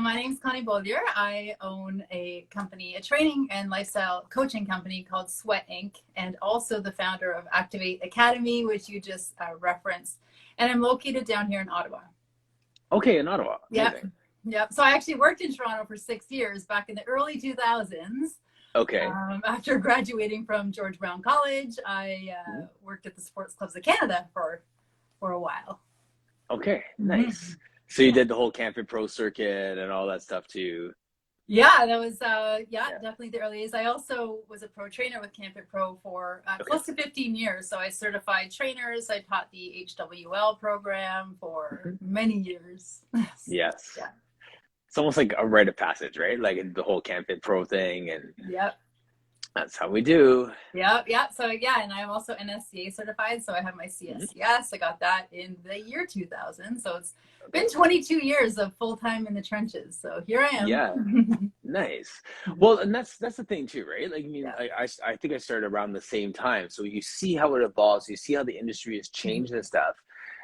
My name's Connie Beaulieu. I own a company, a training and lifestyle coaching company called Sweat Inc., and also the founder of Activate Academy, which you just referenced. And I'm located down here in Ottawa. Okay, in Ottawa. Yep. Yep. So I actually worked in Toronto for 6 years back in the early 2000s. Okay. After graduating from George Brown College, I worked at the Sports Clubs of Canada for a while. Okay, nice. So you did the whole Camp Pro circuit and all that stuff too. Yeah, that was definitely the early days. I also was a pro trainer with Camp Pro for close to 15 years. So I certified trainers. I taught the HWL program for many years. Yes. Yeah. It's almost like a rite of passage, right? Like the whole Camp Pro thing, and that's how we do. Yep. So and I'm also NSCA certified. So I have my CSCS. I got that in the year 2000. So it's been 22 years of full-time in the trenches. So here I am. Yeah. Nice. Well, and that's the thing too, right? Like, I mean, I think I started around the same time. So you see how it evolves, you see how the industry has changed and stuff.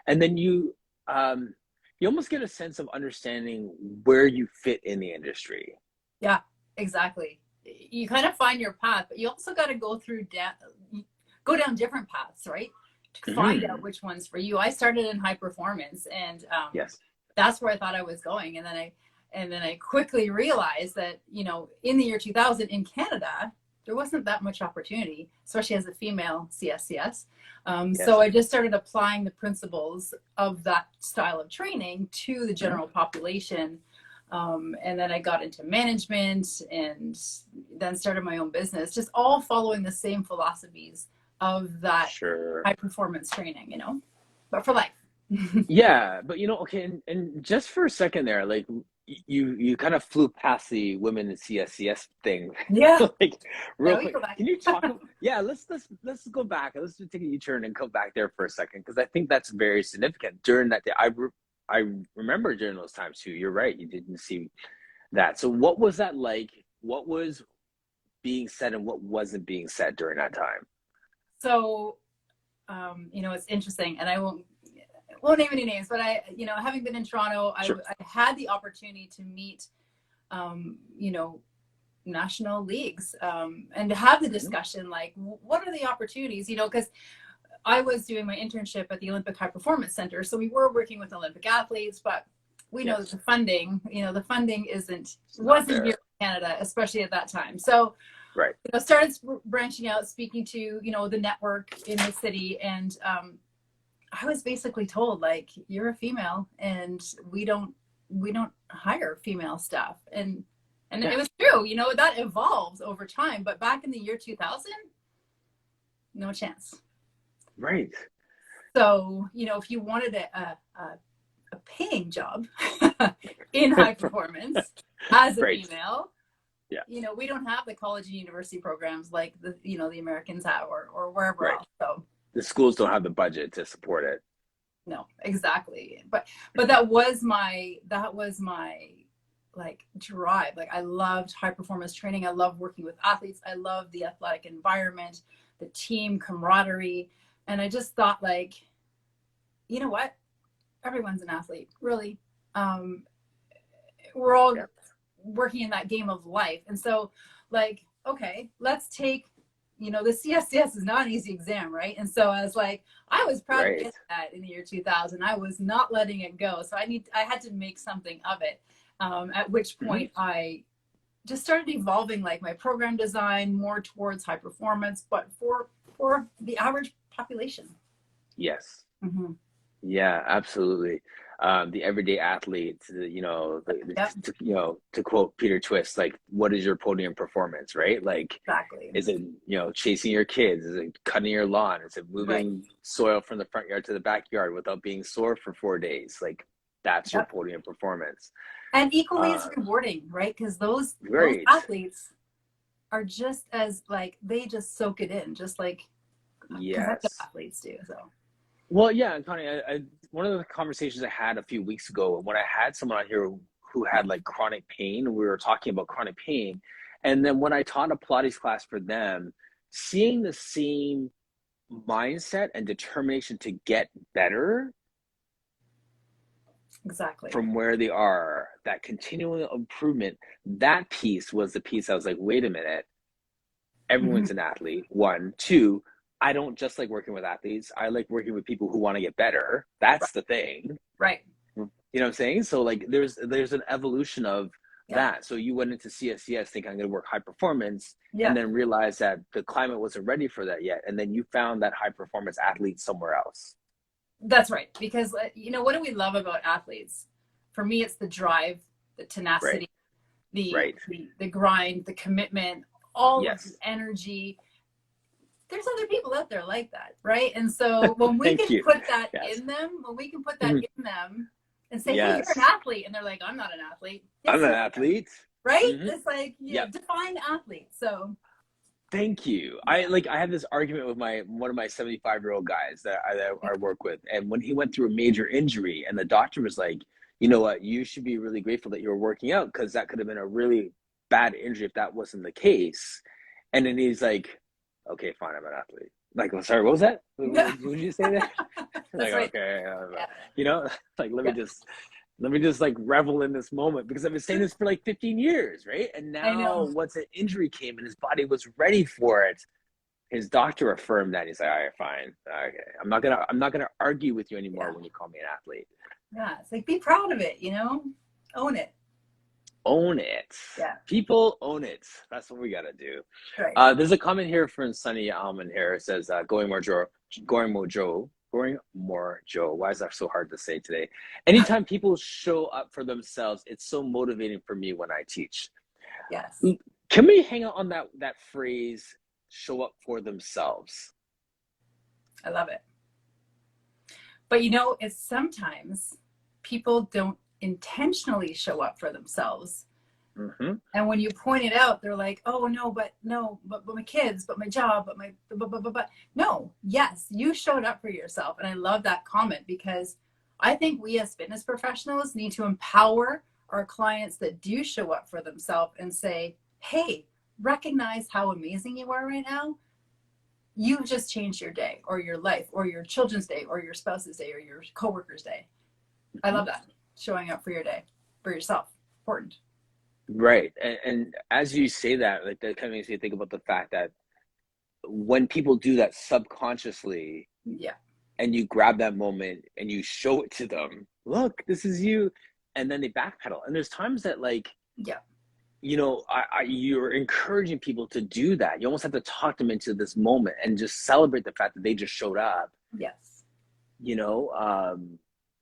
And then you almost get a sense of understanding where you fit in the industry. Yeah, exactly. You kind of find your path, but you also got to go down different paths, right? To find out which one's for you. I started in high performance, and that's where I thought I was going. And then I quickly realized that, in the year 2000 in Canada, there wasn't that much opportunity, especially as a female CSCS. So I just started applying the principles of that style of training to the general population. And then I got into management and then started my own business, just all following the same philosophies of that high performance training, but for life. Yeah, but okay, and just for a second there, like you kind of flew past the women in CSCS thing. Yeah. Like real quick. Can you talk let's go back. Let's take a U-turn and come back there for a second, because I think that's very significant. During that day, I remember during those times too, you're right, you didn't see that. So what was that like? What was being said and what wasn't being said during that time? So, it's interesting, and I won't name any names, but having been in Toronto, I had the opportunity to meet, national leagues, and to have the discussion, like, what are the opportunities, because I was doing my internship at the Olympic High Performance Center. So we were working with Olympic athletes, but we know that the funding wasn't here in Canada, especially at that time. So started branching out, speaking to, the network in the city. And I was basically told, like, you're a female and we don't hire female staff. And it was true, that evolves over time. But back in the year 2000, no chance. Right. So, if you wanted a paying job in high performance as a female, we don't have the college and university programs like the Americans have or wherever else. So the schools don't have the budget to support it. No, exactly. But that was my like drive. Like, I loved high performance training. I loved working with athletes. I loved the athletic environment, the team camaraderie. And I just thought, like, you know what? Everyone's an athlete, really. We're all working in that game of life. And so, like, okay, let's take, the CSCS is not an easy exam, right? And so I was like, I was proud to get that in the year 2000. I was not letting it go. So I had to make something of it. At which point I just started evolving, like, my program design more towards high performance, but for the average population. Yes. Yeah, absolutely. The everyday athlete, to quote Peter Twist, like, what is your podium performance, right? Like, is it, chasing your kids? Is it cutting your lawn? Is it moving soil from the front yard to the backyard without being sore for 4 days? Like, that's your podium performance. And equally as rewarding, right? Because those athletes are just as, like, they just soak it in, just like athletes do. So. Well, yeah, Connie, one of the conversations I had a few weeks ago when I had someone on here who had, like, chronic pain, we were talking about chronic pain. And then when I taught a Pilates class for them, seeing the same mindset and determination to get better exactly from where they are, that continual improvement, that piece was the piece I was like, wait a minute, everyone's an athlete. One, two, I don't just like working with athletes. I like working with people who want to get better. That's the thing. Right. You know what I'm saying? So like there's an evolution of that. So you went into CSCS thinking I'm going to work high performance and then realized that the climate wasn't ready for that yet. And then you found that high performance athlete somewhere else. That's right. Because, you know, what do we love about athletes? For me, it's the drive, the tenacity, the grind, the commitment, all of the energy. There's other people out there like that, right? And so when we can put that in them, when we can put that in them and say, hey, you're an athlete, and they're like, I'm not an athlete. I'm an athlete. Right? It's like, define athlete. So thank you. I had this argument with one of my 75-year-old guys that I work with. And when he went through a major injury and the doctor was like, you know what, you should be really grateful that you were working out because that could have been a really bad injury if that wasn't the case. And then he's like, okay, fine, I'm an athlete. Like, oh, sorry, what was that? What did you say there? Like, okay, you know, like, let me just like revel in this moment because I've been saying this for like 15 years, right? And now once an injury came and his body was ready for it, his doctor affirmed that. He's like, all right, fine. Okay. I'm not gonna argue with you anymore when you call me an athlete. Yeah, it's like, be proud of it, you know? Own it. Own it. Yeah. People own it. That's what we gotta do. Right. There's a comment here from Sunny Alman here. It says, going more Joe. Why is that so hard to say today? Anytime people show up for themselves, it's so motivating for me when I teach. Yes. Can we hang out on that phrase, show up for themselves? I love it. But you know, it's sometimes people don't intentionally show up for themselves. And when you point it out, they're like, oh no, but my kids, but my job, but no, yes, you showed up for yourself. And I love that comment because I think we as fitness professionals need to empower our clients that do show up for themselves and say, hey, recognize how amazing you are right now. You've just changed your day or your life or your children's day or your spouse's day or your coworker's day. I love that. Showing up for your day, for yourself. Important. Right. And as you say that, like, that kind of makes me think about the fact that when people do that subconsciously, and you grab that moment and you show it to them, look, this is you, and then they backpedal. And there's times that, like, you know, you're encouraging people to do that. You almost have to talk them into this moment and just celebrate the fact that they just showed up. Yes. You know,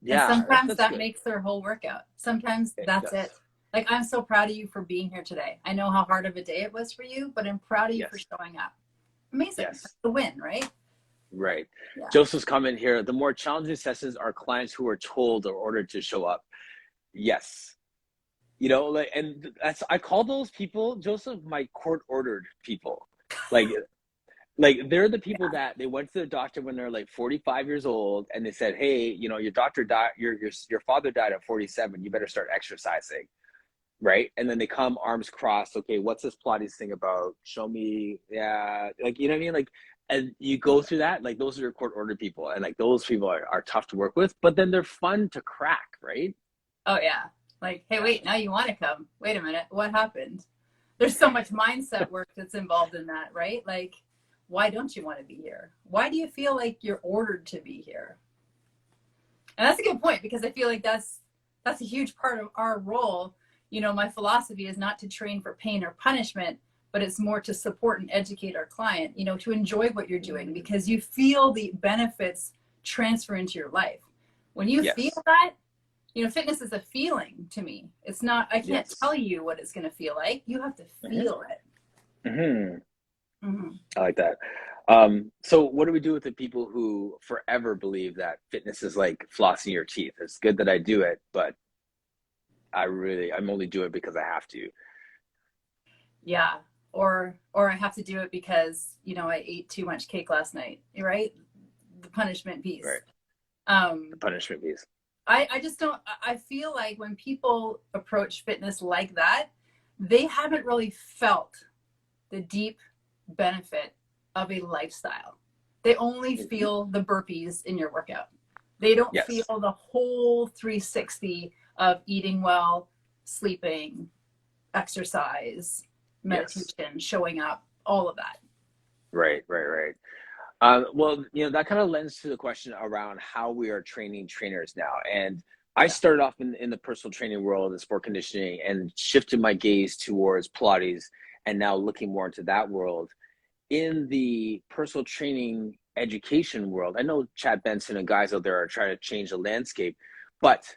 and sometimes that makes their whole workout. Sometimes that's it. Like, I'm so proud of you for being here today. I know how hard of a day it was for you, but I'm proud of you for showing up. Amazing. That's the win, right? Right. Joseph's comment here, the more challenging sessions are clients who are told or ordered to show up. Yes. You know, like, and I call those people, Joseph, my court-ordered people. Like they're the people that they went to the doctor when they're like 45 years old, and they said, hey, you know, your doctor died, your father died at 47. You better start exercising, right? And then they come arms crossed. Okay, what's this Pilates thing about? Show me, like, you know what I mean? Like, and you go through that. Like, those are your court-ordered people, and like those people are tough to work with, but then they're fun to crack, right? Oh yeah. Like, hey, wait, now you want to come. Wait a minute. What happened? There's so much mindset work that's involved in that, right? Like, why don't you want to be here? Why do you feel like you're ordered to be here? And that's a good point, because I feel like that's a huge part of our role. You know, my philosophy is not to train for pain or punishment, but it's more to support and educate our client, you know, to enjoy what you're doing, because you feel the benefits transfer into your life. When you feel that, you know, fitness is a feeling to me. It's not, I can't tell you what it's going to feel like. You have to feel it. I like that. So what do we do with the people who forever believe that fitness is like flossing your teeth? It's good that I do it, but I'm only doing it because I have to. Yeah. Or I have to do it because, you know, I ate too much cake last night, right? The punishment piece. Right. The punishment piece. I just don't, I feel like when people approach fitness like that, they haven't really felt the deep benefit of a lifestyle. They only feel the burpees in your workout. They don't feel the whole 360 of eating well, sleeping, exercise, meditation, Yes. showing up, all of that. Right, right, right. Well, that kind of lends to the question around how we are training trainers now. And I Yeah. started off in the personal training world and sport conditioning and shifted my gaze towards Pilates and now looking more into that world. In the personal training education world, I know Chad Benson and guys out there are trying to change the landscape, but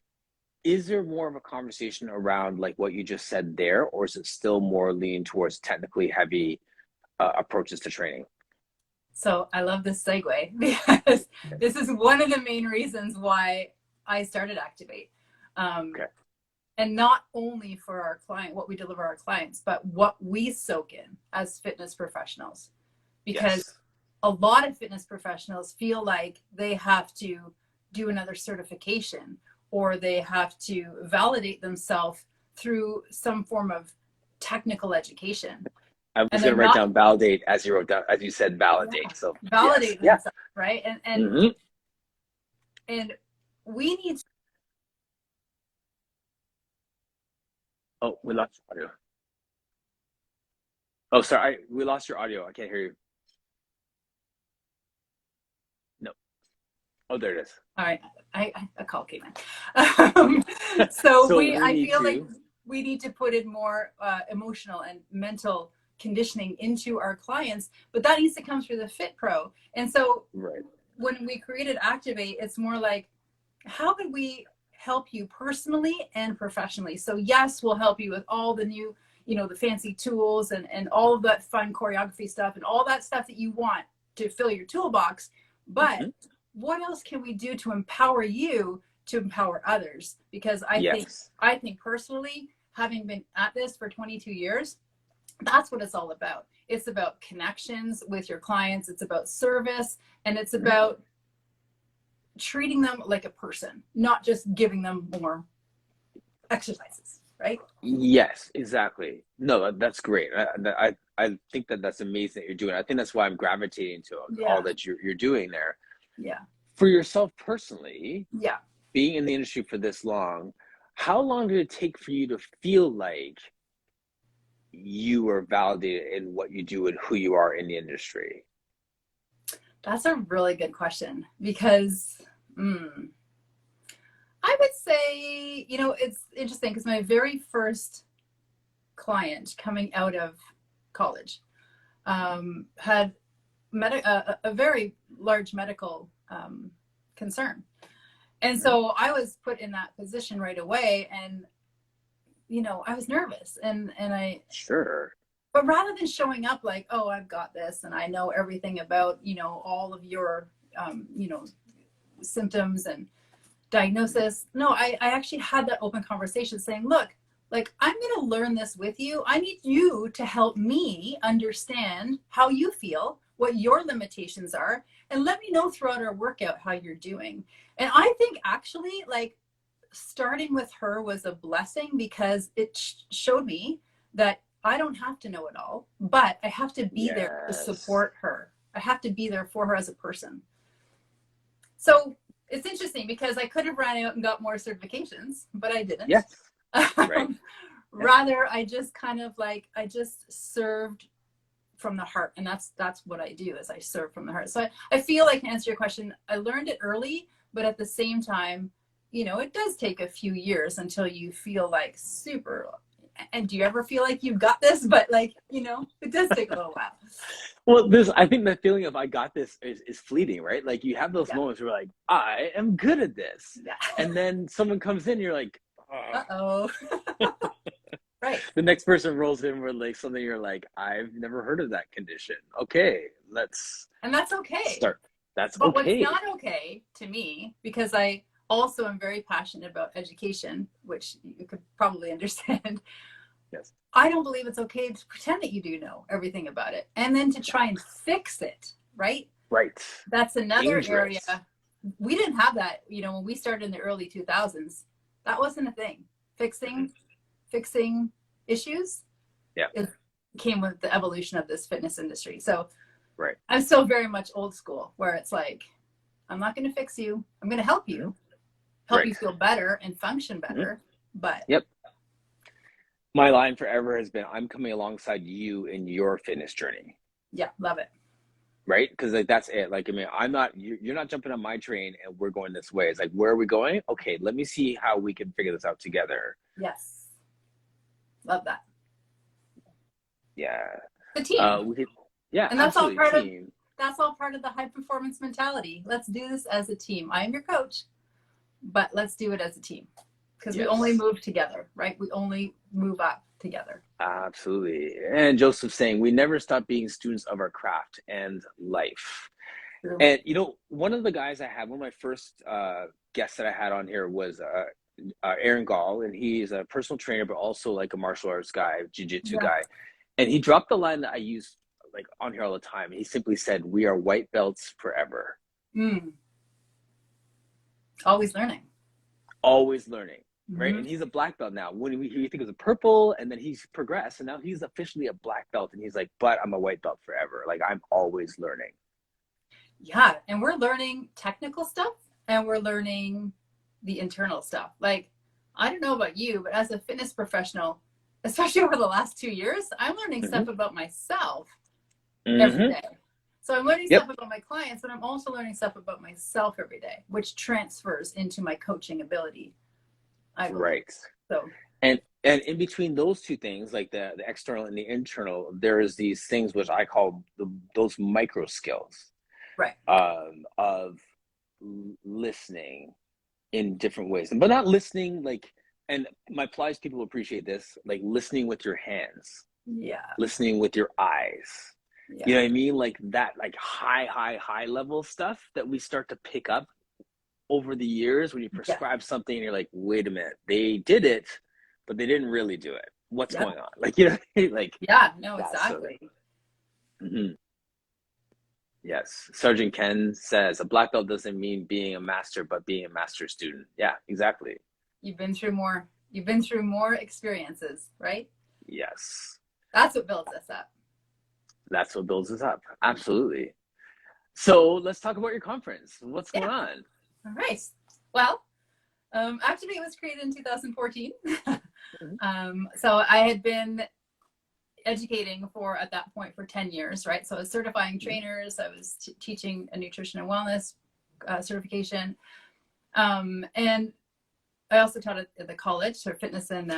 is there more of a conversation around like what you just said there, or is it still more leaning towards technically heavy approaches to training? So I love this segue because this is one of the main reasons why I started Activate. Okay. And not only for our client, what we deliver our clients, but what we soak in as fitness professionals. Because Yes. a lot of fitness professionals feel like they have to do another certification or they have to validate themselves through some form of technical education. I was And going they're to write not, down validate as you wrote down, as you said, yeah, validate. So yes. validate Yeah. themselves, right? Hmm. And we need. Oh, we lost audio. Oh, sorry. We lost your audio. I can't hear you. No. Oh, there it is. All right, a call came in. So So we I need feel like to. we need to put in more emotional and mental conditioning into our clients, but that needs to come through the Fit Pro. And so Right. when we created Activate, it's more like, how could we help you personally and professionally? So yes, we'll help you with all the new, the fancy tools and all of that fun choreography stuff and all that stuff that you want to fill your toolbox. But Hmm. what else can we do to empower you to empower others? Because Yes. I think personally, having been at this for 22 years, that's what it's all about. It's about connections with your clients. It's about service, and it's Mhm. about treating them like a person, not just giving them more exercises, right? Yes, exactly. No, that's great. I think that that's amazing that you're doing. I think that's why I'm gravitating to all Yeah. that you're doing there. Yeah. For yourself personally, Yeah. being in the industry for this long, how long did it take for you to feel like you are validated in what you do and who you are in the industry? That's a really good question because I would say, it's interesting because my very first client coming out of college had a very large medical concern. And Mhm. so I was put in that position right away. And, I was nervous Sure. but rather than showing up like, oh, I've got this and I know everything about, all of your, symptoms and diagnosis. No, I actually had that open conversation saying, look, like, I'm going to learn this with you. I need you to help me understand how you feel, what your limitations are, and let me know throughout our workout how you're doing. And I think actually, like, starting with her was a blessing because it showed me that I don't have to know it all, but I have to be there to Yes. support her. I have to be there for her as a person. So it's interesting because I could have ran out and got more certifications, but I didn't. Yes. Right. Yeah. Rather, I just kind of like, I just served from the heart. And that's what I do, is I serve from the heart. So I feel like, to answer your question, I learned it early, but at the same time, it does take a few years until you feel like super. And do you ever feel like you've got this? But like, it does take a little while. Well, I think the feeling of I got this is fleeting, right? Like you have those Yeah. moments where like, I am good at this. Yeah. And then someone comes in, you're like, oh. Uh-oh. Right. The next person rolls in with like something you're like, I've never heard of that condition. Okay, let's And that's okay. start. That's But what's okay. not okay to me, because I also am very passionate about education, which you could probably understand. Yes. I don't believe it's okay to pretend that you do know everything about it and then to try and fix it, right? Right. That's another area. Dangerous. We didn't have that, when we started in the early 2000s. That wasn't a thing. Mm-hmm. Fixing issues. Yeah. It came with the evolution of this fitness industry. So Right. I'm still very much old school, where it's like, I'm not going to fix you. I'm going to help you, Right. you feel better and function better. Mm-hmm. But Yep. My line forever has been, I'm coming alongside you in your fitness journey. Yeah, love it. Right? Because like that's it. Like, I mean, you're not jumping on my train and we're going this way. It's like, where are we going? Okay, let me see how we can figure this out together. Yes. Love that. Yeah. The team. Yeah, and that's absolutely. That's all part of the high performance mentality. Let's do this as a team. I am your coach, but let's do it as a team, because we only move together, right? We only move up together. Absolutely. And Joseph's saying, we never stop being students of our craft and life. True. And, you know, one of the guys I had, one of my first guests that I had on here was Aaron Gall, and he's a personal trainer, but also like a martial arts guy, jiu-jitsu guy. And he dropped the line that I use like on here all the time. He simply said, we are white belts forever. Always learning. Always learning. Right. And he's a black belt now. When we think it was a purple, and then he's progressed, and now he's officially a black belt, and he's like, but I'm a white belt forever. Like, I'm always learning. Yeah. And we're learning technical stuff, and we're learning the internal stuff. Like, I don't know about you, but as a fitness professional, especially over the last 2 years, I'm learning stuff about myself every day. So I'm learning stuff about my clients, but I'm also learning stuff about myself every day, which transfers into my coaching ability. Right. So, and in between those two things, like the external and the internal, there's these things which I call those micro skills, right? Of listening in different ways, but not listening like. And my Pilates people appreciate this, like listening with your hands, listening with your eyes. You know what I mean? Like that, like high level stuff that we start to pick up over the years when you prescribe something and you're like, wait a minute, they did it, but they didn't really do it. What's going on? Like, you know, like, exactly. Yes. Sergeant Ken says a black belt doesn't mean being a master, but being a master student. Yeah, exactly. You've been through more experiences, right? Yes. That's what builds us up. That's what builds us up. Absolutely. So let's talk about your conference. What's going on? All right. Well, Activate was created in 2014. So I had been educating at that point for 10 years, right? So I was certifying trainers. I was teaching a nutrition and wellness certification. And I also taught at the college for fitness and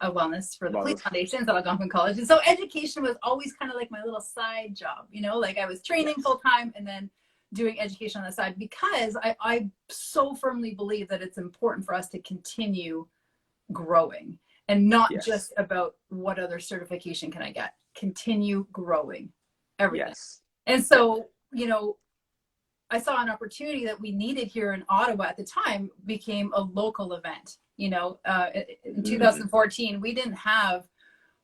wellness for the police foundations at Algonquin College. And so education was always kind of like my little side job, you know, like I was training full time and then doing education on the side, because I so firmly believe that it's important for us to continue growing and not just about what other certification can I get, continue growing everything. And so, you know, I saw an opportunity that we needed here in Ottawa at the time, became a local event. You know, in 2014, we didn't have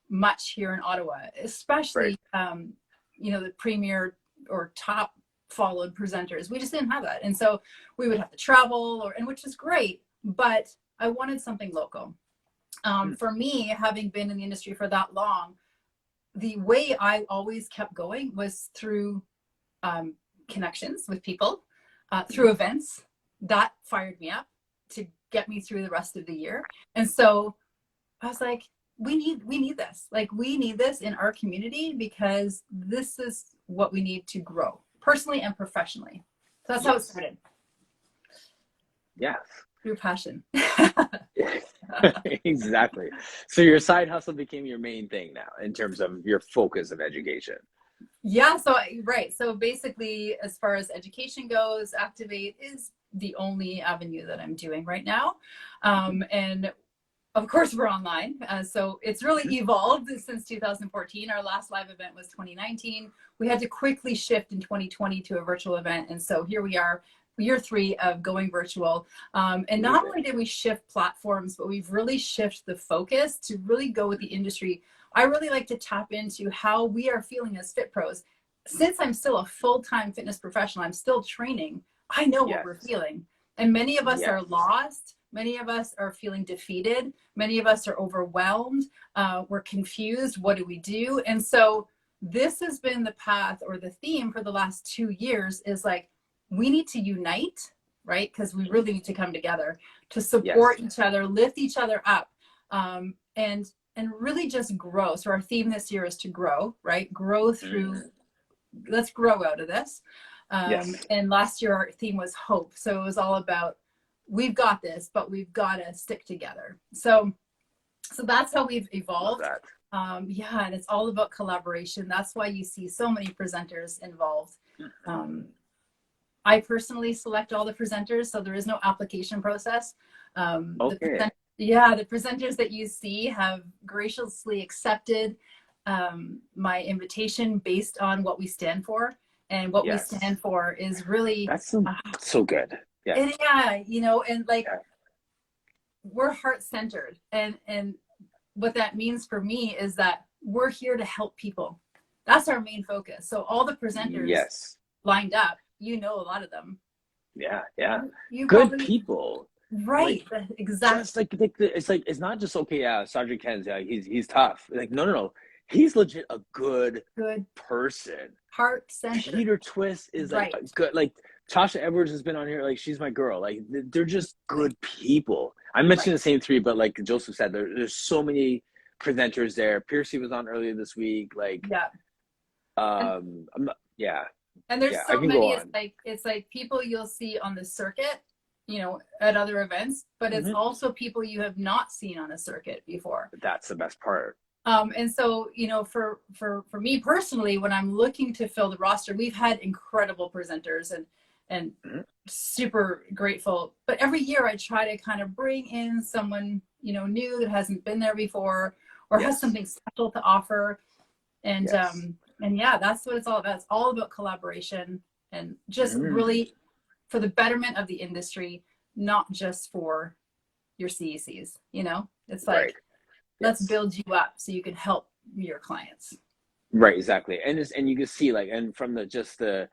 much here in Ottawa, especially, you know, the premier or top followed presenters. We just didn't have that. And so we would have to travel, and which is great, but I wanted something local. For me, having been in the industry for that long, the way I always kept going was through connections with people, through events. That fired me up to get me through the rest of the year. And so I was like, we need this. Like, we need this in our community, because this is what we need to grow personally and professionally. So that's how it started. Yes. Through passion. Exactly. So your side hustle became your main thing now in terms of your focus of education. Yeah. So, right. So basically, as far as education goes, Activate is the only avenue that I'm doing right now. And of course, we're online. So it's really evolved since 2014. Our last live event was 2019. We had to quickly shift in 2020 to a virtual event. And so here we are, year 3 of going virtual. And not only did we shift platforms, but we've really shifted the focus to really go with the industry. I really like to tap into how we are feeling as fit pros. Since I'm still a full-time fitness professional, I'm still training. I know what we're feeling. And many of us are lost. Many of us are feeling defeated. Many of us are overwhelmed. We're confused. What do we do? And so this has been the path, or the theme for the last 2 years, is like, we need to unite, right? Because we really need to come together to support each other, lift each other up. And and really just grow. So our theme this year is to grow, right? Grow through, let's grow out of this. And last year our theme was hope. So it was all about, we've got this, but we've got to stick together. So that's how we've evolved. Yeah, and it's all about collaboration. That's why you see so many presenters involved. I personally select all the presenters, so there is no application process. The presenters that you see have graciously accepted my invitation based on what we stand for. And what we stand for is really... That's so good. Yeah. And yeah, you know, and like, we're heart-centered. And what that means for me is that we're here to help people. That's our main focus. So all the presenters lined up, you know, a lot of them. Yeah, yeah. You good probably, people. Right. Like, exactly. Just like it's not just, okay, yeah, Sergeant Ken's, yeah, he's tough. Like, no. He's legit a good person. Heart-centered. Peter Twist is like good. Like, Tasha Edwards has been on here. Like, she's my girl. Like, they're just good people. I'm mentioning the same three, but like Joseph said, there's so many presenters there. Piercy was on earlier this week. Like, I'm not, and there's so many. It's like people you'll see on the circuit, you know, at other events, but it's also people you have not seen on a circuit before. That's the best part. And so, you know, for me personally, when I'm looking to fill the roster, we've had incredible presenters and super grateful. But every year I try to kind of bring in someone, you know, new that hasn't been there before or has something special to offer. And yeah, that's what it's all about. It's all about collaboration and just really for the betterment of the industry, not just for your CECs, you know? It's like, let's build you up so you can help your clients. Right, exactly. And you can see, like, and from the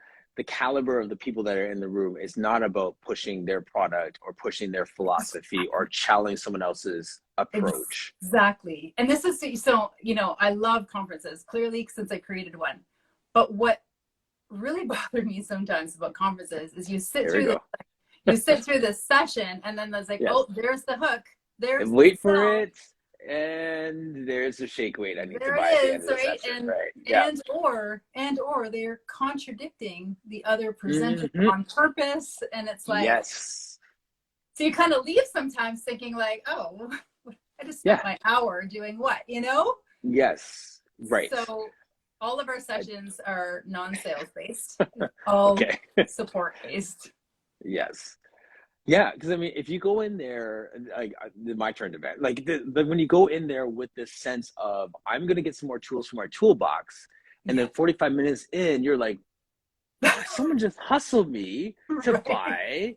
caliber of the people that are in the room, it's not about pushing their product or pushing their philosophy or challenging someone else's approach. Exactly. And this is, so, you know, I love conferences, clearly, since I created one. But what really bothered me sometimes about conferences is you sit through this session and then there's like, oh, there's the hook. There's wait for it. And there's a shake weight I need to buy at the end of the session, and or they're contradicting the other presenter on purpose, and it's like so you kind of leave sometimes thinking like, oh, I just spent my hour doing what, you know? So all of our sessions are non-sales based, all support based. Yeah, because I mean, if you go in there, like my turn to bet, like when you go in there with this sense of, I'm going to get some more tools from our toolbox, and then 45 minutes in, you're like, someone just hustled me to buy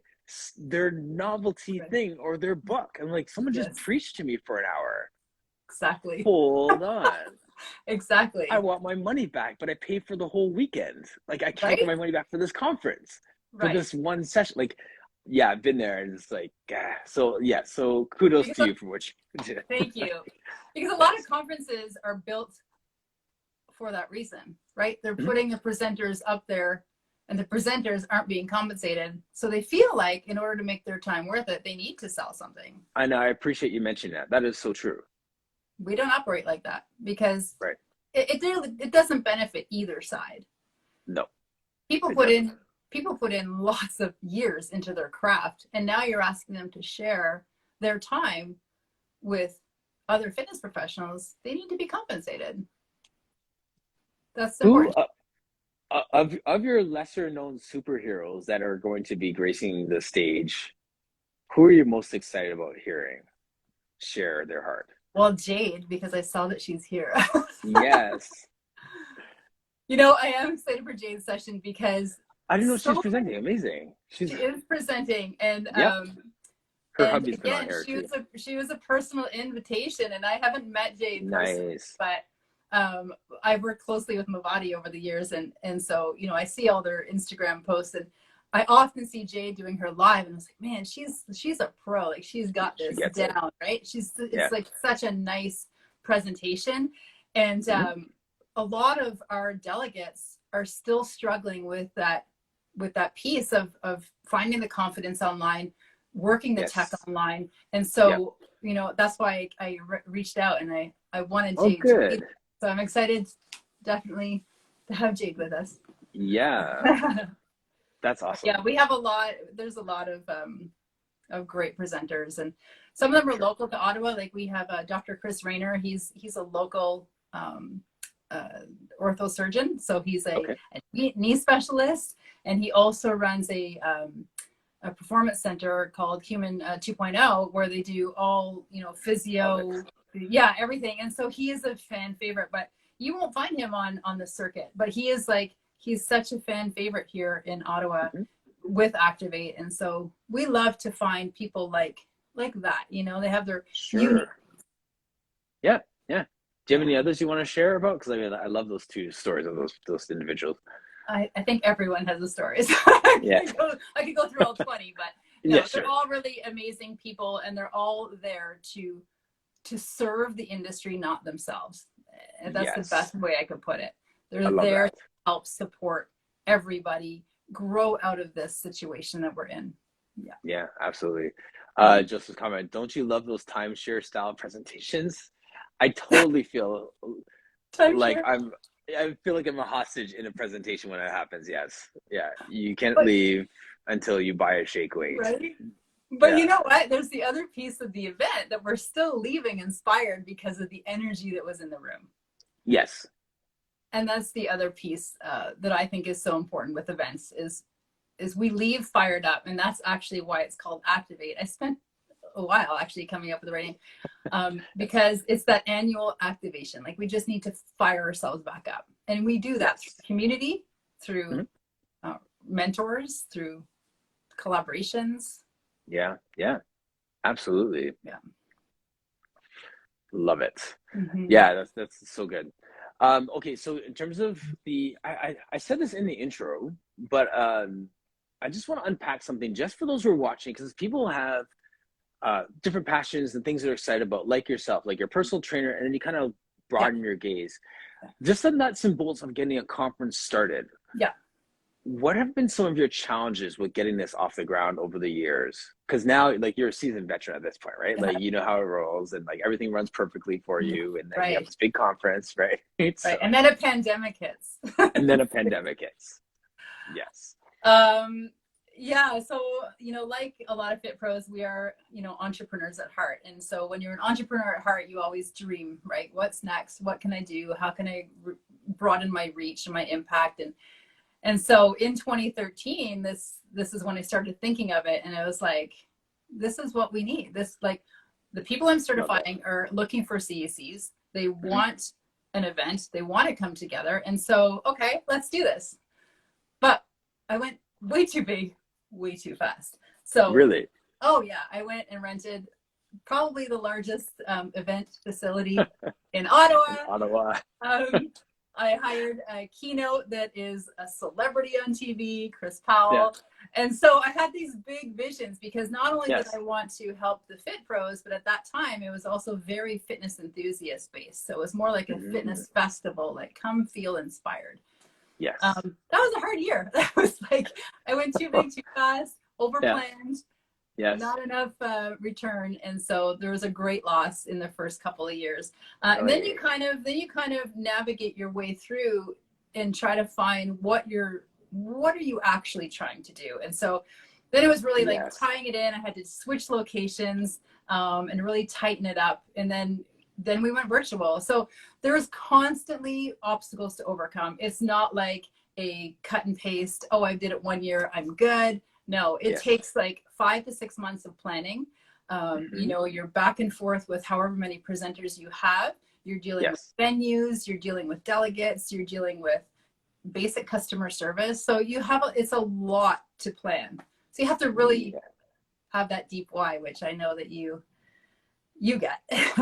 their novelty thing or their book. I'm like, someone just preached to me for an hour. Exactly. Hold on. Exactly. I want my money back, but I paid for the whole weekend. Like, I can't get my money back for this conference, for this one session. Like, yeah, I've been there, and it's like, so kudos to you for what you did. Thank you. Because a lot of conferences are built for that reason, right? They're putting the presenters up there, and the presenters aren't being compensated. So they feel like in order to make their time worth it, they need to sell something. I know. I appreciate you mentioning that. That is so true. We don't operate like that because it doesn't benefit either side. No. People put in lots of years into their craft, and now you're asking them to share their time with other fitness professionals. They need to be compensated. That's important. Of your lesser known superheroes that are going to be gracing the stage, who are you most excited about hearing share their heart? Well, Jade, because I saw that she's here. Yes. You know, I am excited for Jade's session because I didn't know she was presenting. Amazing. She is presenting, and her hubby's been on here too. She was a personal invitation, and I haven't met Jade personally, Nice. but I've worked closely with Mavati over the years, and so, you know, I see all their Instagram posts, and I often see Jade doing her live, and I was like, man, she's a pro. Like, she's got this down, right? It's like such a nice presentation, and a lot of our delegates are still struggling with that piece of finding the confidence online, working the tech online. And so that's why I reached out, and I wanted Oh, Jade to be, good. so I'm excited definitely to have Jade with us. Yeah. That's awesome. Yeah, there's a lot of great presenters, and some of them are local to Ottawa. Like we have Dr. Chris Rayner. He's a local ortho surgeon, so he's a knee specialist, and he also runs a performance center called Human 2.0, where they do all physio, everything. And so he is a fan favorite, but you won't find him on the circuit. But he's such a fan favorite here in Ottawa with Activate, and so we love to find people like that. They have their unique. Yeah. Do you have any others you want to share about? Because I love those two stories of those individuals. I think everyone has a story. So I could go through all 20, but they're all really amazing people, and they're all there to serve the industry, not themselves. And that's the best way I could put it. They're there to help support everybody grow out of this situation that we're in. Yeah, absolutely. Joseph's comment, don't you love those timeshare style presentations? I totally feel like I feel like I'm a hostage in a presentation when it happens. Yes. Yeah. You can't leave until you buy a shake weight. Right. But you know what? There's the other piece of the event that we're still leaving inspired because of the energy that was in the room. Yes. And that's the other piece that I think is so important with events is we leave fired up. And that's actually why it's called Activate. I spent a while actually coming up with the writing because it's that annual activation. Like we just need to fire ourselves back up. And we do that through community, through mentors, through collaborations. Yeah. Absolutely. Yeah. Love it. Yeah, that's so good. Okay, so in terms of I said this in the intro, but I just want to unpack something just for those who are watching, because people have different passions and things they're excited about, like yourself, like your personal trainer, and then you kind of broaden your gaze. Just the nuts and bolts of getting a conference started. Yeah. What have been some of your challenges with getting this off the ground over the years? Because now, like, you're a seasoned veteran at this point, right? Like, you know how it rolls, and like everything runs perfectly for you, and then you have this big conference, right? So, and then a pandemic hits. Yes. Yeah, so like a lot of fit pros, we are entrepreneurs at heart, and so when you're an entrepreneur at heart, you always dream, right? What's next? What can I do? How can I broaden my reach and my impact? And so in 2013, this is when I started thinking of it, and I was like, this is what we need. This, like, the people I'm certifying are looking for CECs. They want an event. They want to come together, and so okay, let's do this. But I went way too big, way too fast. So really, I went and rented probably the largest event facility in Ottawa. I hired a keynote that is a celebrity on TV, Chris Powell. And so I had these big visions, because not only did I want to help the fit pros, but at that time it was also very fitness enthusiast based. So it was more like a fitness festival, like come feel inspired. Yes. That was a hard year. That was like, I went too big, too fast, overplanned. Yes. Not enough return, and so there was a great loss in the first couple of years. And then you kind of navigate your way through and try to find what are you actually trying to do. And so then it was really like tying it in. I had to switch locations and really tighten it up, and then we went virtual. So there was constantly obstacles to overcome. It's not like a cut and paste. Oh, I did it 1 year, I'm good. No, it takes like 5 to 6 months of planning. You're back and forth with however many presenters you have. You're dealing with venues, you're dealing with delegates, you're dealing with basic customer service. So it's a lot to plan. So you have to really have that deep why, which I know that you get,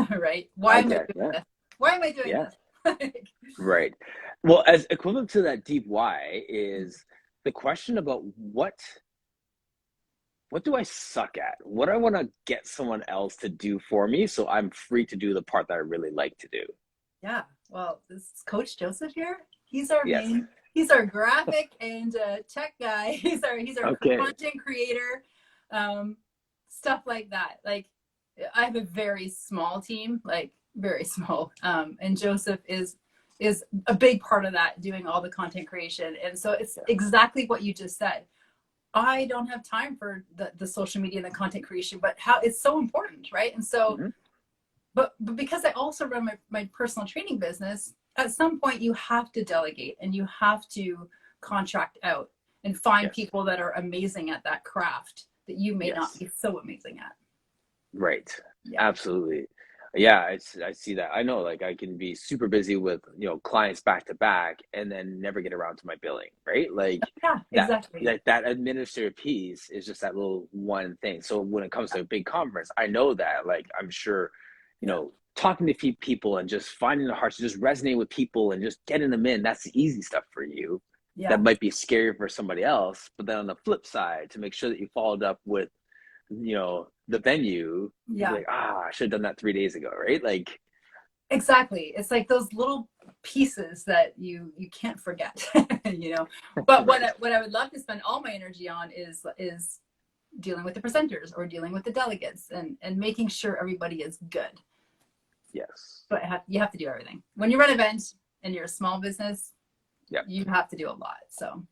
right? Why am I doing this? Why am I doing this? Right. Well, as equivalent to that deep why is the question about what do I suck at? What do I want to get someone else to do for me so I'm free to do the part that I really like to do? Yeah. Well, this is Coach Joseph here. He's our he's our graphic and tech guy. He's our content creator, stuff like that. Like, I have a very small team, like very small. And Joseph is a big part of that, doing all the content creation. And so it's exactly what you just said. I don't have time for the social media and the content creation, but how it's so important, right? And so, but because I also run my personal training business, at some point you have to delegate and you have to contract out and find people that are amazing at that craft that you may not be so amazing at. Right. Absolutely. Yeah, I see that. I know, like, I can be super busy with, you know, clients back to back and then never get around to my billing, right? Like exactly. that administrative piece is just that little one thing. So when it comes to a big conference, I know that, like, I'm sure, you know, talking to people and just finding the hearts, just resonate with people and just getting them in, that's the easy stuff for you. That might be scary for somebody else. But then on the flip side, to make sure that you followed up with, you know, the venue, like, I should have done that 3 days ago, right? Like, exactly. It's like those little pieces that you can't forget, you know. But what I would love to spend all my energy on is dealing with the presenters or dealing with the delegates and making sure everybody is good. Yes. But you have to do everything. When you run events and you're a small business, you have to do a lot. So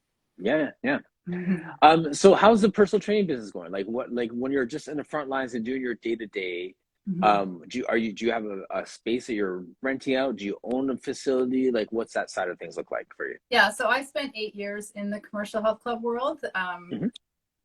so how's the personal training business going? Like, what, like, when you're just in the front lines and doing your day-to-day, do you have a space that you're renting out? Do you own a facility? Like, what's that side of things look like for you? Yeah, so I spent 8 years in the commercial health club world,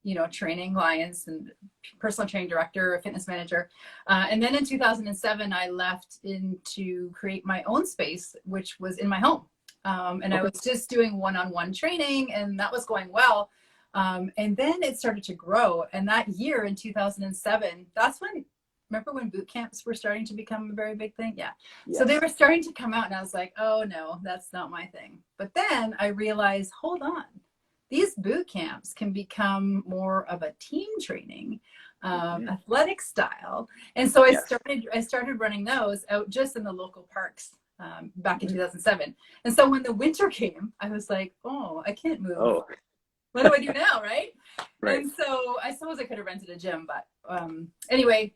you know, training clients and personal training director, fitness manager. And then in 2007, I left to create my own space, which was in my home. And I was just doing one-on-one training, and that was going well. And then it started to grow. And that year in 2007, that's when, remember when boot camps were starting to become a very big thing? So they were starting to come out, and I was like, oh no, that's not my thing. But then I realized, hold on, these boot camps can become more of a team training, athletic style. And so I started running those out just in the local parks. Back in 2007. And so when the winter came, I was like, oh, I can't move. What do I do now, right? And so I suppose I could have rented a gym, but anyway,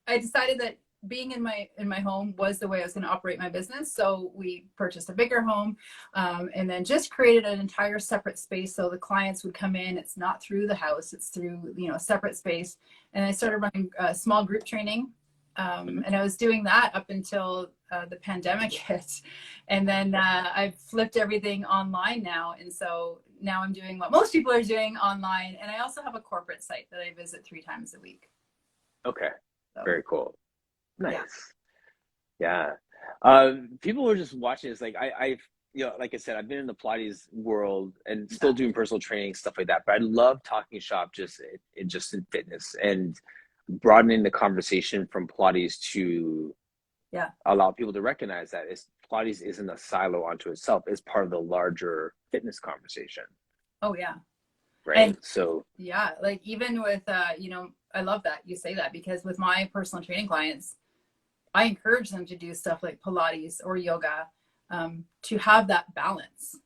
I decided that being in my home was the way I was going to operate my business. So we purchased a bigger home, and then just created an entire separate space so the clients would come in. It's not through the house, it's through, you know, a separate space. And I started running small group training. And I was doing that up until the pandemic hit. And then I've flipped everything online now. And so now I'm doing what most people are doing online. And I also have a corporate site that I visit 3 times a week. Okay. So, very cool. Nice. Yeah. People who are just watching this, like, I've, you know, like I said, I've been in the Pilates world and still doing personal training, stuff like that. But I love talking shop just in fitness and broadening the conversation from Pilates to allow people to recognize that Pilates isn't a silo onto itself. It's part of the larger fitness conversation. Oh yeah. Right. And so like even with you know, I love that you say that, because with my personal training clients, I encourage them to do stuff like Pilates or yoga, to have that balance.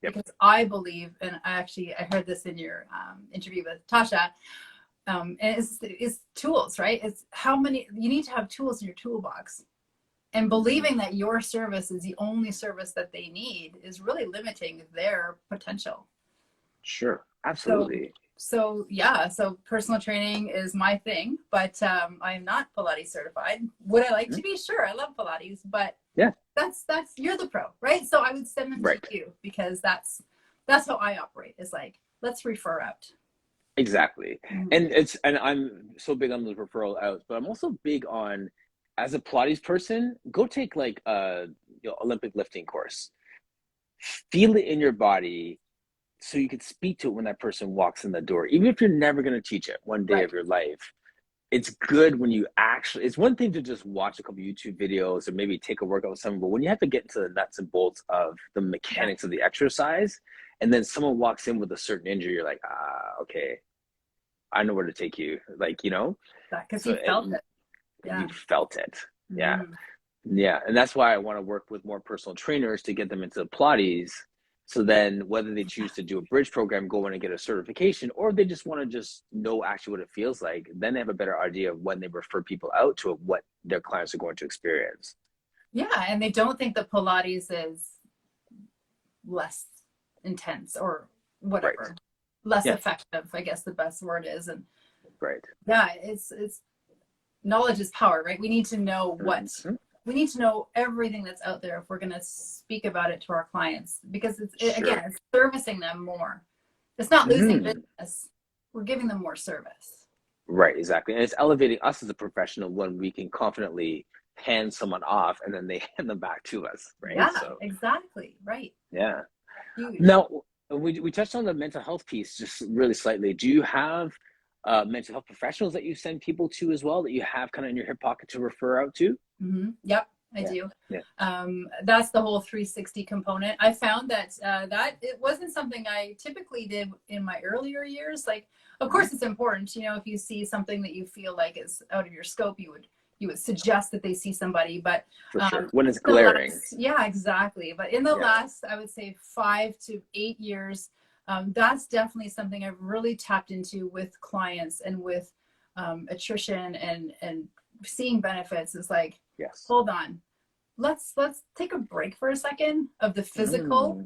Because I believe, and I heard this in your interview with Tasha, and it's tools, right? It's how many you need to have tools in your toolbox, and believing that your service is the only service that they need is really limiting their potential. Sure, absolutely. So personal training is my thing, but I am not Pilates certified. Would I like to be? Sure, I love Pilates, but that's you're the pro, right? So I would send them to you, because that's how I operate. Is like, let's refer out. Exactly. And I'm so big on the referral out, but I'm also big on, as a Pilates person, go take like a Olympic lifting course. Feel it in your body so you could speak to it when that person walks in the door. Even if you're never going to teach it one day of your life, it's good when you actually, it's one thing to just watch a couple YouTube videos or maybe take a workout with someone, but when you have to get into the nuts and bolts of the mechanics of the exercise, and then someone walks in with a certain injury, you're like, okay, I know where to take you. Like, you know, because you felt it. You felt it. Yeah. And that's why I want to work with more personal trainers to get them into Pilates, So then whether they choose to do a bridge program, go in and get a certification, or they just want to just know actually what it feels like, then they have a better idea of when they refer people out to what their clients are going to experience. Yeah, and they don't think that Pilates is less intense or whatever, Right. less Yeah. effective, I guess the best word is. And Right. yeah, it's knowledge is power, right? We need to know what we need to know everything that's out there if we're going to speak about it to our clients, because again, it's servicing them more. It's not losing business. We're giving them more service. Right, exactly. And it's elevating us as a professional when we can confidently hand someone off and then they hand them back to us, right? Yeah, exactly. Right. Yeah. Huge. Now, we touched on the mental health piece just really slightly. Do you have mental health professionals that you send people to as well, that you have kind of in your hip pocket to refer out to? Yep, I do. Yeah. That's the whole 360 component. I found that that it wasn't something I typically did in my earlier years. Like, of course, it's important. You know, if you see something that you feel like is out of your scope, you would suggest that they see somebody. But for sure, when it's glaring. Yeah, exactly. But in the last, I would say 5 to 8 years, that's definitely something I've really tapped into with clients and with attrition and seeing benefits. Is like, hold on, let's take a break for a second of the physical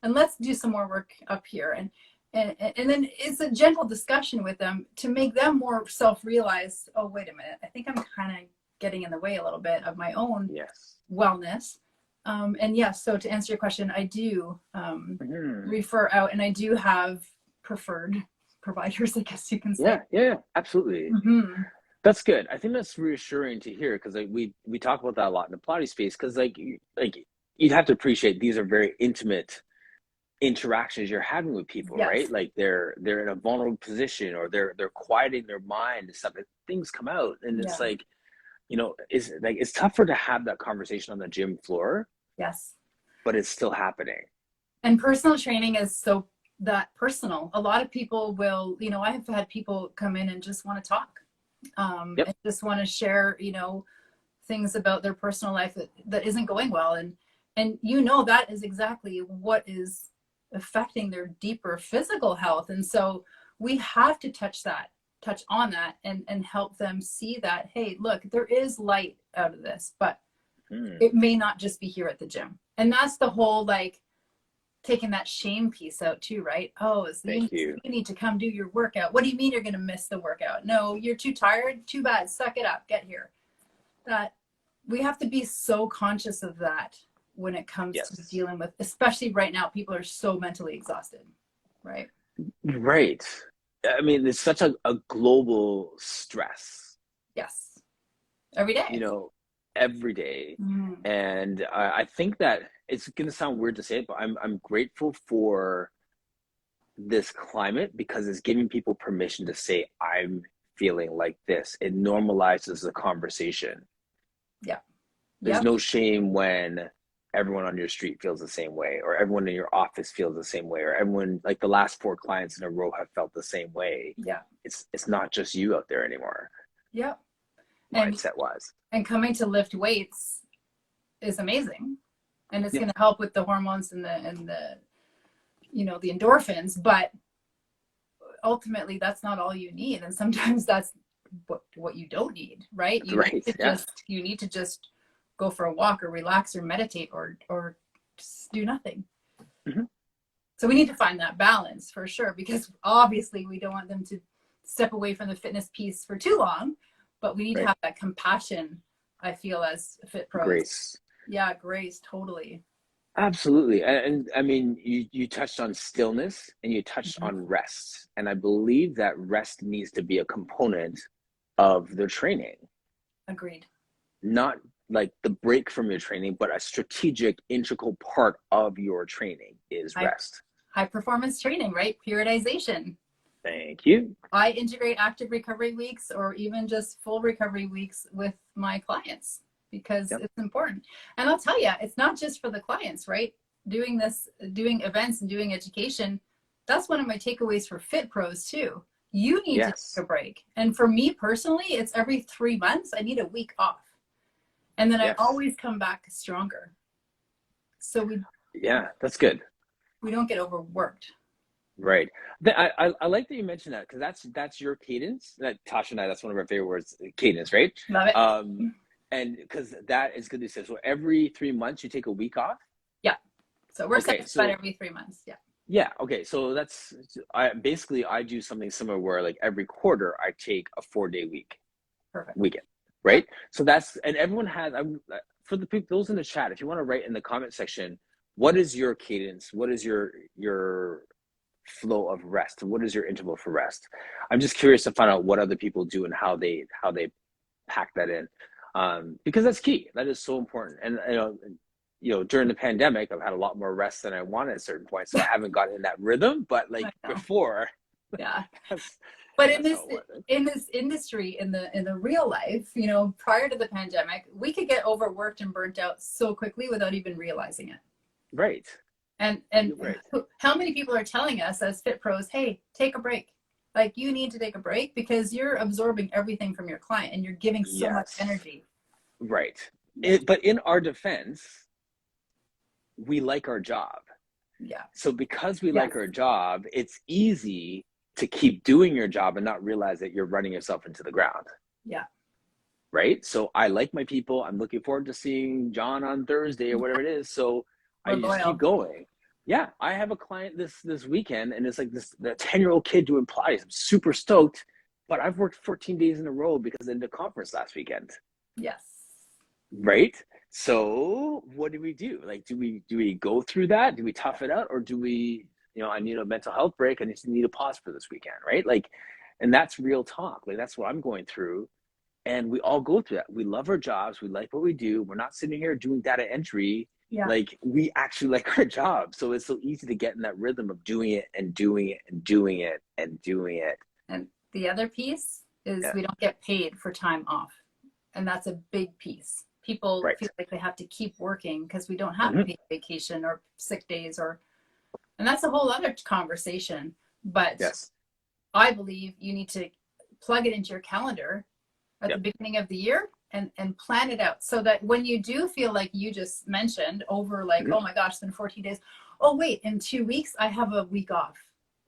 and let's do some more work up here. And then it's a gentle discussion with them to make them more self-realize, oh, wait a minute, I think I'm kind of getting in the way a little bit of my own wellness. And yes, so to answer your question, I do refer out, and I do have preferred providers, I guess you can say. Yeah, absolutely. That's good. I think that's reassuring to hear, because like we talk about that a lot in the Pilates space, because like you'd have to appreciate these are very intimate interactions you're having with people, right? Like they're in a vulnerable position, or they're quieting their mind and stuff, and things come out, and it's like, you know, it's tougher to have that conversation on the gym floor. Yes. But it's still happening. And personal training is so that personal. A lot of people will, you know, I have had people come in and just want to talk, and just want to share, you know, things about their personal life that isn't going well. And you know, that is exactly what is affecting their deeper physical health. And so we have to touch on that and help them see that, hey, look, there is light out of this, but it may not just be here at the gym. And that's the whole, like, taking that shame piece out too, right? Oh, you need to come do your workout. What do you mean you're going to miss the workout? No, you're too tired. Too bad. Suck it up. Get here. That we have to be so conscious of that when it comes to dealing with, especially right now, people are so mentally exhausted, right? Right. I mean, it's such a global stress. Yes. Every day. You know, every day. And I think that it's going to sound weird to say it, but I'm grateful for this climate, because it's giving people permission to say, I'm feeling like this. It normalizes the conversation. Yeah. There's no shame when everyone on your street feels the same way, or everyone in your office feels the same way, or everyone, like the last 4 clients in a row have felt the same way. Yeah. It's not just you out there anymore. Yeah. Mindset wise. And coming to lift weights is amazing. And it's going to help with the hormones and the, you know, the endorphins, but ultimately that's not all you need. And sometimes that's what you don't need, right? You need to just go for a walk or relax or meditate or just do nothing. So we need to find that balance for sure, because obviously we don't want them to step away from the fitness piece for too long, but we need to have that compassion, I feel, as fit pros. Grace. Yeah, grace, totally. Absolutely. And I mean, you touched on stillness and you touched on rest. And I believe that rest needs to be a component of the training. Agreed. Not like the break from your training, but a strategic, integral part of your training is rest. High performance training, right? Periodization. Thank you. I integrate active recovery weeks or even just full recovery weeks with my clients, because it's important. And I'll tell you, it's not just for the clients, right? Doing events and doing education, that's one of my takeaways for fit pros too. You need to take a break. And for me personally, it's every 3 months, I need a week off. And then I always come back stronger. So Yeah, that's good. We don't get overworked. Right. I like that you mentioned that, because that's your cadence. That Tasha and I, that's one of our favorite words, cadence, right? Love it. And because that is good to say. So every 3 months you take a week off? Yeah. So we're Okay, satisfied so every 3 months. Yeah. yeah, okay. So I do something similar where like every quarter I take a 4-day Perfect. weekend, Yep. right? So that's, and everyone has, for the people, those in the chat, if you want to write in the comment section, what is your cadence? What is your flow of rest? What is your interval for rest? I'm just curious to find out what other people do and how they pack that in, because that's key. That is so important. And during the pandemic, I've had a lot more rest than I wanted at certain points, so I haven't gotten in that rhythm. But like before, yeah. that's, but in this industry, in the real life, prior to the pandemic, we could get overworked and burnt out so quickly without even realizing it. Right. And right. How many people are telling us as fit pros, hey, take a break. Like, you need to take a break because you're absorbing everything from your client and you're giving so much energy. Right. But in our defense, we like our job. Yeah. So because we like our job, it's easy to keep doing your job and not realize that you're running yourself into the ground. Yeah. Right. So I like my people. I'm looking forward to seeing John on Thursday or whatever it is. So I just keep going. Yeah. I have a client this weekend, and it's like the 10-year-old kid doing Pilates. I'm super stoked, but I've worked 14 days in a row because of the conference last weekend. Yes. Right. So what do we do? Like, do we go through that? Do we tough it out, or do we, I need a mental health break. I just need a pause for this weekend. Right. Like, and that's real talk. Like, that's what I'm going through. And we all go through that. We love our jobs. We like what we do. We're not sitting here doing data entry. Yeah. Like, we actually like our job. So it's so easy to get in that rhythm of doing it and doing it and doing it and doing it. And the other piece is we don't get paid for time off. And that's a big piece. People feel like they have to keep working because we don't have paid vacation or sick days, and that's a whole other conversation. But I believe you need to plug it into your calendar at the beginning of the year and plan it out so that when you do feel like you just mentioned over like, oh my gosh, it's been 14 days. Oh, wait, in 2 weeks, I have a week off.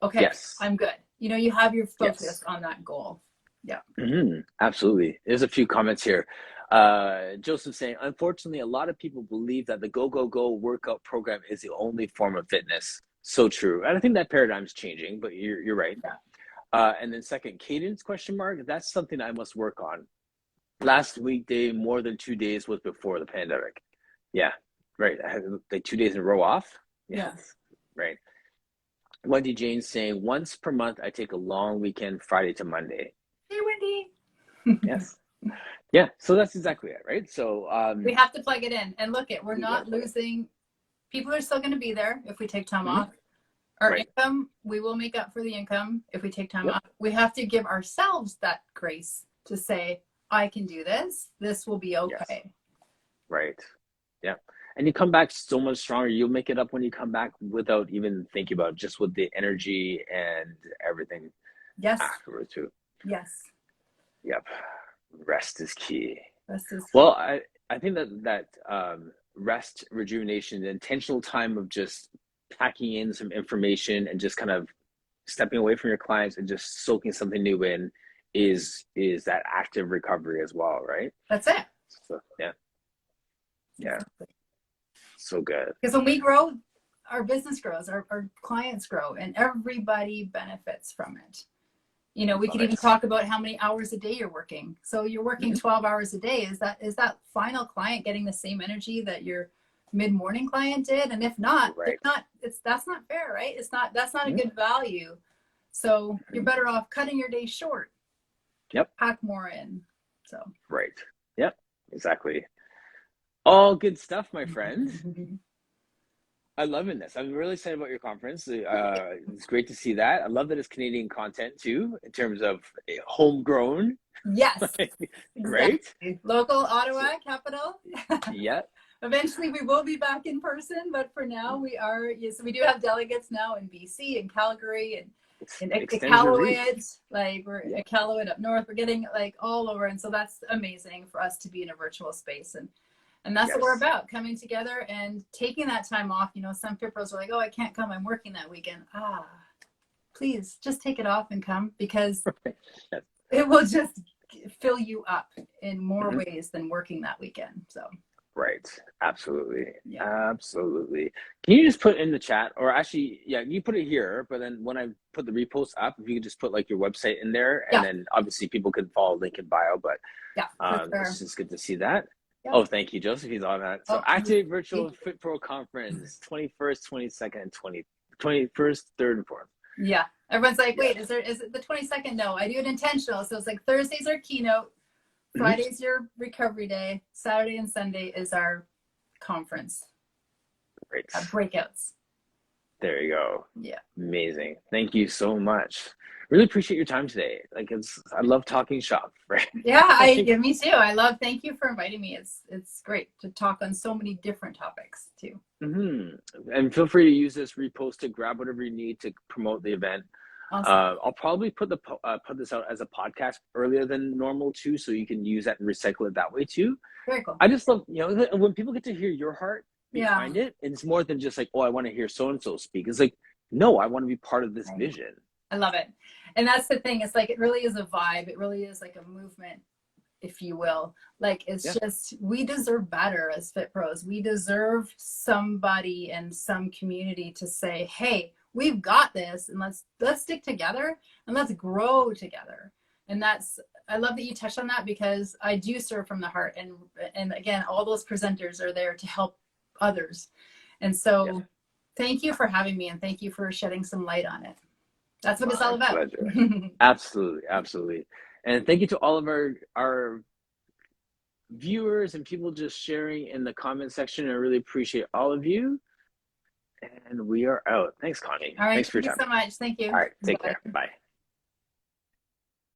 Okay, I'm good. You have your focus on that goal. Yeah. Absolutely. There's a few comments here. Joseph saying, unfortunately, a lot of people believe that the go workout program is the only form of fitness. So true. And I think that paradigm's changing, but you're right. Yeah. And then second, cadence ? That's something I must work on. Last weekday, more than 2 days was before the pandemic. Yeah, right. I had like 2 days in a row off. Yes. Right. Wendy Jane saying, once per month, I take a long weekend, Friday to Monday. Hey, Wendy. Yes. Yeah. So that's exactly it, right? So we have to plug it in and look at, we're not losing. People are still going to be there if we take time off. Our income, we will make up for the income if we take time off. We have to give ourselves that grace to say, I can do this. This will be okay. Yes. Right. Yeah. And you come back so much stronger. You'll make it up when you come back without even thinking about it, just with the energy and everything. Yes. Afterwards too. Yes. Yep. Rest is key. Rest is key. Well, I think that rest, rejuvenation, the intentional time of just packing in some information and just kind of stepping away from your clients and just soaking something new in is that active recovery as well, right? That's it. So, yeah. So good. Because when we grow, our business grows, our clients grow, and everybody benefits from it. We could even talk about how many hours a day you're working. So you're working 12 hours a day. Is that final client getting the same energy that your mid-morning client did? And if not, that's not fair, right? That's not a good value. So you're better off cutting your day short. Yep. Pack more in. So. Right. Yep. Exactly. All good stuff, my friend. I'm loving this. I'm really excited about your conference. It's great to see that. I love that it's Canadian content too, in terms of homegrown. Yes. Right? Exactly. Local Ottawa capital. Yeah. Eventually we will be back in person, but for now we are. Yes, we do have delegates now in BC and Calgary and in Iqaluit. Like we're Iqaluit up north. We're getting like all over, and so that's amazing for us to be in a virtual space. And And that's what we're about, coming together and taking that time off. You know, some fit pros are like, oh, I can't come, I'm working that weekend. Please just take it off and come, because it will just fill you up in more ways than working that weekend. So right, absolutely. Absolutely. Can you just put in the chat, or actually, you put it here, but then when I put the repost up, if you could just put like your website in there, and then obviously people can follow link in bio, but it's just good to see that. Oh, thank you, Joseph. He's on that. So Activate Virtual Fit Pro Conference, 21st, 22nd, and 21st, 3rd, and 4th. Yeah. Everyone's like, wait, is it the 22nd? No, I do it intentional. So it's like Thursday's our keynote, Friday's your recovery day, Saturday and Sunday is our conference. Great. Breakouts. There you go. Yeah. Amazing. Thank you so much. Really appreciate your time today. Like, I love talking shop, right? Yeah, me too. Thank you for inviting me. It's great to talk on so many different topics too. And feel free to use this, repost it, grab whatever you need to promote the event. Awesome. I'll probably put this out as a podcast earlier than normal too, so you can use that and recycle it that way too. Very cool. I just love, when people get to hear your heart behind it, and it's more than just like, oh, I want to hear so-and-so speak. It's like, no, I want to be part of this vision. I love it. And that's the thing. It's like, it really is a vibe. It really is like a movement, if you will. Like, it's just, we deserve better as fit pros. We deserve somebody in some community to say, hey, we've got this, and let's stick together and let's grow together. And I love that you touched on that, because I do serve from the heart. And again, all those presenters are there to help others. And so thank you for having me, and thank you for shedding some light on it. That's what it's all about. Absolutely. Absolutely. And thank you to all of our viewers and people just sharing in the comment section. I really appreciate all of you. And we are out. Thanks, Connie. All right. Thanks for your time. Thank you so much. Thank you. All right. Take care. Bye.